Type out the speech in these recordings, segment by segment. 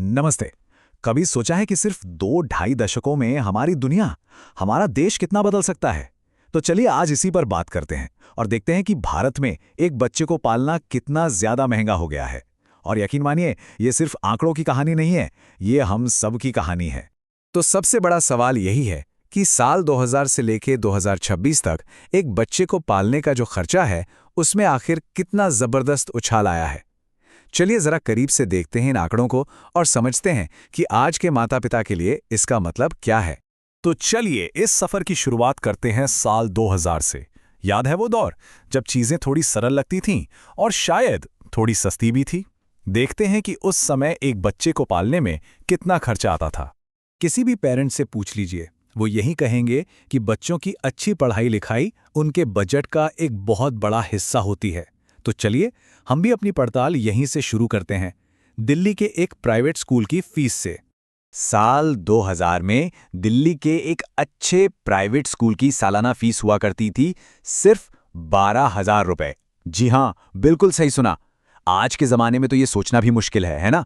नमस्ते। कभी सोचा है कि सिर्फ 2-2.5 दशकों में हमारी दुनिया, हमारा देश कितना बदल सकता है? तो चलिए आज इसी पर बात करते हैं और देखते हैं कि भारत में एक बच्चे को पालना कितना ज्यादा महंगा हो गया है। और यकीन मानिए, ये सिर्फ आंकड़ों की कहानी नहीं है, ये हम सब की कहानी है। तो सबसे बड़ा सवाल यही है कि साल 2000 से लेके 2026 तक एक बच्चे को पालने का जो खर्चा है, उसमें आखिर कितना जबरदस्त उछाल आया है। चलिए जरा करीब से देखते हैं इन आंकड़ों को और समझते हैं कि आज के माता-पिता के लिए इसका मतलब क्या है। तो चलिए इस सफर की शुरुआत करते हैं साल 2000 से। याद है वो दौर जब चीजें थोड़ी सरल लगती थीं और शायद थोड़ी सस्ती भी थी। देखते हैं कि उस समय एक बच्चे को पालने में कितना खर्चा आता था। किसी भी पेरेंट से पूछ लीजिए, वो यही कहेंगे कि बच्चों की अच्छी पढ़ाई लिखाई उनके बजट का एक बहुत बड़ा हिस्सा होती है। तो चलिए हम भी अपनी पड़ताल यहीं से शुरू करते हैं, दिल्ली के एक प्राइवेट स्कूल की फीस से। साल 2000 में दिल्ली के एक अच्छे प्राइवेट स्कूल की सालाना फीस हुआ करती थी सिर्फ 12,000 रुपए। जी हाँ, बिल्कुल सही सुना। आज के जमाने में तो ये सोचना भी मुश्किल है ना?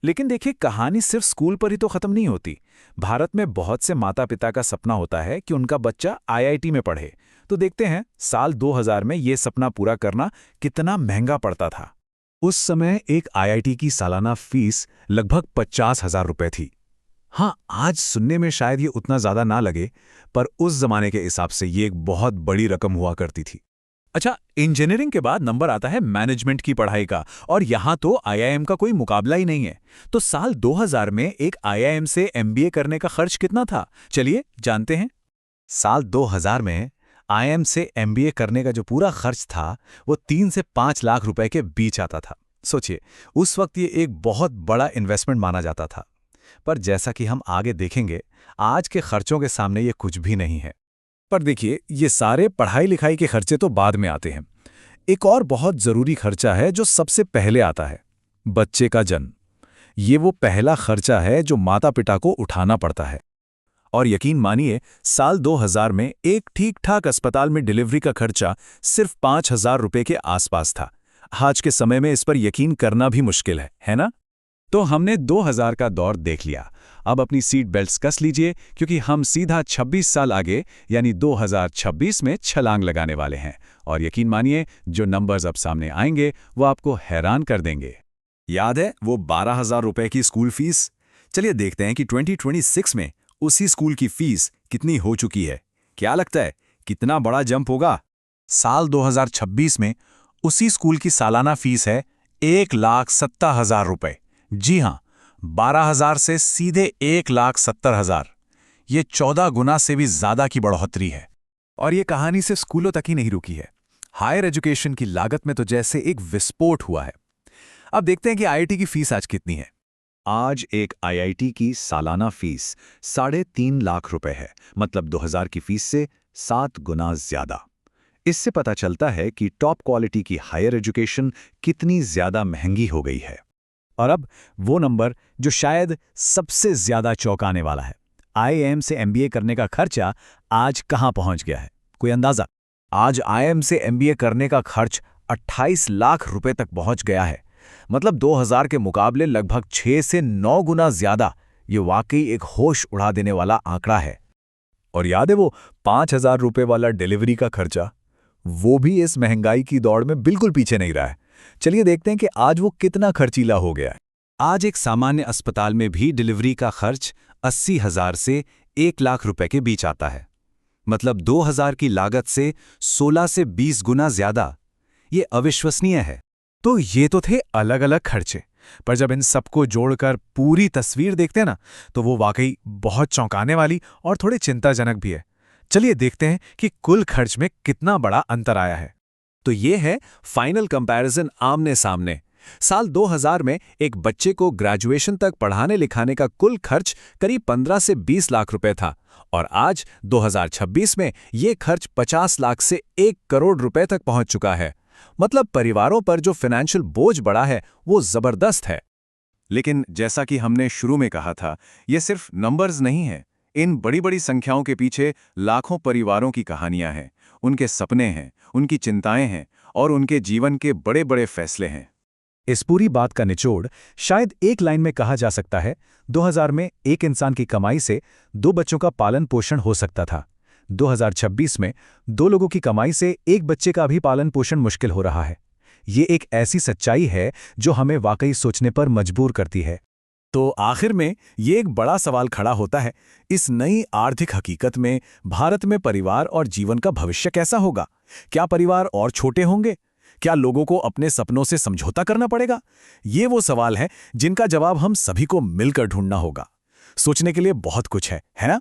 लेकिन देखिए, कहानी सिर्फ स्कूल पर ही तो खत्म नहीं होती। भारत में बहुत से माता पिता का सपना होता है कि उनका बच्चा आईआईटी में पढ़े। तो देखते हैं साल 2000 में ये सपना पूरा करना कितना महंगा पड़ता था। उस समय एक आईआईटी की सालाना फीस लगभग 50,000 रुपए थी। हाँ, आज सुनने में शायद ये उतना ज्यादा ना लगे, पर उस जमाने के हिसाब से ये एक बहुत बड़ी रकम हुआ करती थी। अच्छा, इंजीनियरिंग के बाद नंबर आता है मैनेजमेंट की पढ़ाई का, और यहाँ तो आईआईएम का कोई मुकाबला ही नहीं है। तो साल 2000 में एक आईआईएम से एमबीए करने का खर्च कितना था, चलिए जानते हैं। साल 2000 में आईआईएम से एमबीए करने का जो पूरा खर्च था, वो 3 से 5 लाख रुपए के बीच आता था। सोचिए, उस वक्त ये एक बहुत बड़ा इन्वेस्टमेंट माना जाता था। पर जैसा कि हम आगे देखेंगे, आज के खर्चों के सामने ये कुछ भी नहीं है। पर देखिए, ये सारे पढ़ाई लिखाई के खर्चे तो बाद में आते हैं। एक और बहुत जरूरी खर्चा है जो सबसे पहले आता है, बच्चे का जन्म। ये वो पहला खर्चा है जो माता पिता को उठाना पड़ता है। और यकीन मानिए, साल 2000 में एक ठीक ठाक अस्पताल में डिलीवरी का खर्चा सिर्फ 5,000 रुपए के आसपास था। आज के समय में इस पर यकीन करना भी मुश्किल है ना? तो हमने 2000 का दौर देख लिया। अब अपनी सीट बेल्ट्स कस लीजिए, क्योंकि हम सीधा 26 साल आगे यानी 2026 में छलांग लगाने वाले हैं। और यकीन मानिए, जो नंबर्स अब सामने आएंगे वो आपको हैरान कर देंगे। याद है वो 12,000 रुपए की स्कूल फीस? चलिए देखते हैं कि 2026 में उसी स्कूल की फीस कितनी हो चुकी है। क्या लगता है, कितना बड़ा जंप होगा? साल 2026 में उसी स्कूल की सालाना फीस है 1,70,000 रुपए। जी हाँ, 12,000 से सीधे 1,70,000। ये 14 गुना से भी ज्यादा की बढ़ोतरी है। और ये कहानी सिर्फ स्कूलों तक ही नहीं रुकी है। हायर एजुकेशन की लागत में तो जैसे एक विस्फोट हुआ है। अब देखते हैं कि आईआईटी की फीस आज कितनी है। आज एक आईआईटी की सालाना फीस 3.5 लाख रुपए है, मतलब 2000 की फीस से 7 गुना ज्यादा। इससे पता चलता है कि टॉप क्वालिटी की हायर एजुकेशन कितनी ज्यादा महंगी हो गई है। और अब वो नंबर जो शायद सबसे ज्यादा चौंकाने वाला है, आईआईएम से एमबीए करने का खर्चा आज कहां पहुंच गया है? कोई अंदाजा? आज आईआईएम से एमबीए करने का खर्च 28 लाख रुपए तक पहुंच गया है, मतलब 2000 के मुकाबले लगभग 6 से 9 गुना ज्यादा। ये वाकई एक होश उड़ा देने वाला आंकड़ा है। और याद है वो 5,000 रुपए वाला डिलीवरी का खर्चा? वो भी इस महंगाई की दौड़ में बिल्कुल पीछे नहीं रहा है। चलिए देखते हैं कि आज वो कितना खर्चीला हो गया है। आज एक सामान्य अस्पताल में भी डिलीवरी का खर्च 80,000 से 1 लाख रुपए के बीच आता है, मतलब 2000 की लागत से 16 से 20 गुना ज्यादा। ये अविश्वसनीय है। तो ये तो थे अलग अलग खर्चे, पर जब इन सबको जोड़कर पूरी तस्वीर देखते हैं ना, तो वो वाकई बहुत चौंकाने वाली और थोड़ी चिंताजनक भी है। चलिए देखते हैं कि कुल खर्च में कितना बड़ा अंतर आया है। तो ये है फाइनल कंपैरिजन आमने सामने। साल 2000 में एक बच्चे को ग्रेजुएशन तक पढ़ाने लिखाने का कुल खर्च करीब 15 से 20 लाख रुपए था, और आज 2026 में ये खर्च 50 लाख से 1 करोड़ रुपए तक पहुंच चुका है। मतलब परिवारों पर जो फाइनेंशियल बोझ बढ़ा है वो जबरदस्त है। लेकिन जैसा कि हमने शुरू में कहा था, ये सिर्फ नंबर्स नहीं है। इन बड़ी बड़ी संख्याओं के पीछे लाखों परिवारों की कहानियां हैं, उनके सपने हैं, उनकी चिंताएं हैं और उनके जीवन के बड़े बड़े फैसले हैं। इस पूरी बात का निचोड़ शायद एक लाइन में कहा जा सकता है, 2000 में एक इंसान की कमाई से 2 बच्चों का पालन पोषण हो सकता था। 2026 में 2 लोगों की कमाई से एक बच्चे का भी पालन पोषण मुश्किल हो रहा है। ये एक ऐसी सच्चाई है जो हमें वाकई सोचने पर मजबूर करती है। तो आखिर में ये एक बड़ा सवाल खड़ा होता है, इस नई आर्थिक हकीकत में भारत में परिवार और जीवन का भविष्य कैसा होगा? क्या परिवार और छोटे होंगे? क्या लोगों को अपने सपनों से समझौता करना पड़ेगा? ये वो सवाल हैं जिनका जवाब हम सभी को मिलकर ढूंढना होगा। सोचने के लिए बहुत कुछ है ना?